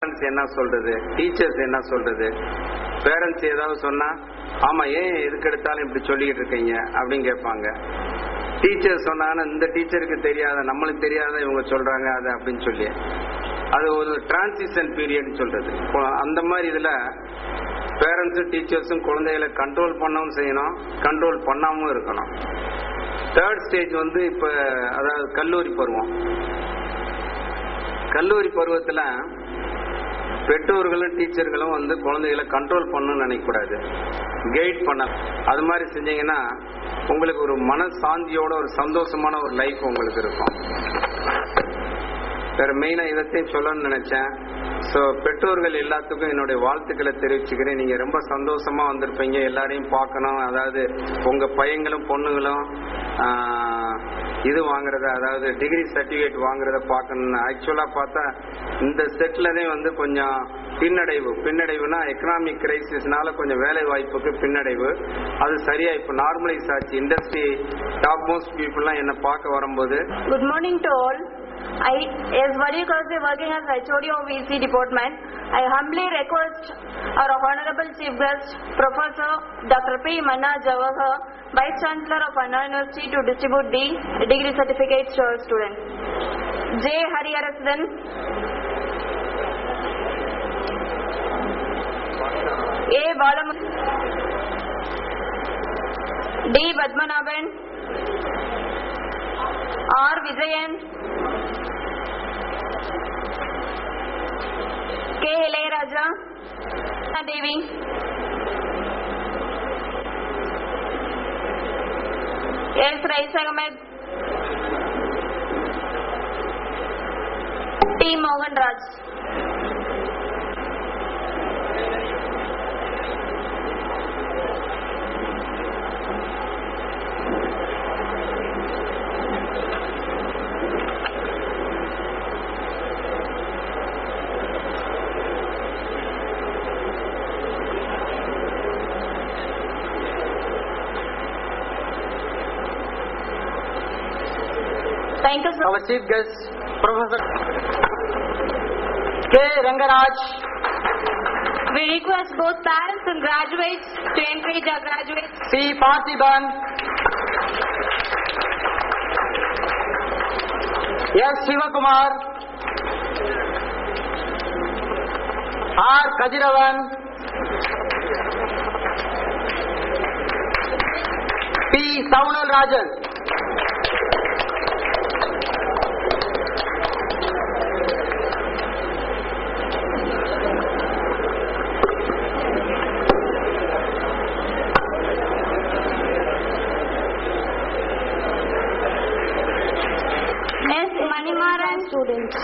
என்ன சொல்றது, டீச்சர்ஸ் என்ன சொல்றது, பேரண்ட்ஸ் ஏதாவது சொன்னா ஆமா ஏன் எதுக்கு எடுத்தாலும் இப்படி சொல்லிட்டு இருக்கீங்க அப்படின்னு கேட்பாங்க. டீச்சர் சொன்னாங்கன்னா இந்த டீச்சருக்கு தெரியாத, நம்மளுக்கு தெரியாத இவங்க சொல்றாங்க அது அப்படின்னு சொல்லி, அது ஒரு டிரான்சிஷன் பீரியட் சொல்றது. அந்த மாதிரி இதுல பேரண்ட்ஸும் டீச்சர்ஸும் குழந்தைகளை கண்ட்ரோல் பண்ணவும் செய்யணும், கண்ட்ரோல் பண்ணாமலும் இருக்கணும். தேர்ட் ஸ்டேஜ் இப்ப அதாவது கல்லூரி பருவம். கல்லூரி பருவத்துல பெற்றோர்களும் டீச்சர்களும் குழந்தைகளை கண்ட்ரோல் பண்ணணும்னு நினைக்கக்கூடாது, கைட் பண்ண. அது மாதிரி செஞ்சீங்கன்னா உங்களுக்கு ஒரு மனசாந்தியோட ஒரு சந்தோஷமான ஒரு லைஃப் உங்களுக்கு இருக்கும். வேற மெயினா இதத்தையும் சொல்லணும்னு நினைச்சேன். ஸோ பெற்றோர்கள் எல்லாத்துக்கும் என்னுடைய வாழ்த்துக்களை தெரிவிச்சுக்கிறேன். நீங்க ரொம்ப சந்தோஷமா வந்திருப்பீங்க, எல்லாரையும் பார்க்கணும். அதாவது உங்க பையங்களும் பொண்ணுங்களும் இது வாங்குறத, அதாவது டிகிரி சர்டிபிகேட் வாங்குறத பார்க்கணும். ஆக்சுவலா பார்த்தா இந்த செட்லதே கொஞ்சம் பின்னடைவுனா எக்கனாமிக் கிரைசிஸ்னால கொஞ்சம் வேலை வாய்ப்புக்கு பின்னடைவு. அது சரியா இப்ப நார்மலைஸ் ஆச்சு. இண்டஸ்ட்ரி டாப் மோஸ்ட் பீப்புள்லாம் என்ன பார்க்க வரும்போது. Good morning to all. I, as Vadi Kausey, working as HOD of VC department, I humbly request our Honorable Chief Guest, Professor Dr. P. Manna Jawahar, Vice Chancellor of Anna University, to distribute the degree certificates to our students. J. Hariharan, A. Balam, D. Padmanabhan, R. Vijayan, K. Ilayaraja, Devi, S. Rais Ahmed, T. Mohan Raj. Thank you, sir. Our chief guest, Professor K. Rangaraj. We request both parents and graduates to encourage our graduates. C. Parthiban. S. Shivakumar. R. Kajiravan. P. Saunal Rajan. S. Manimaran students.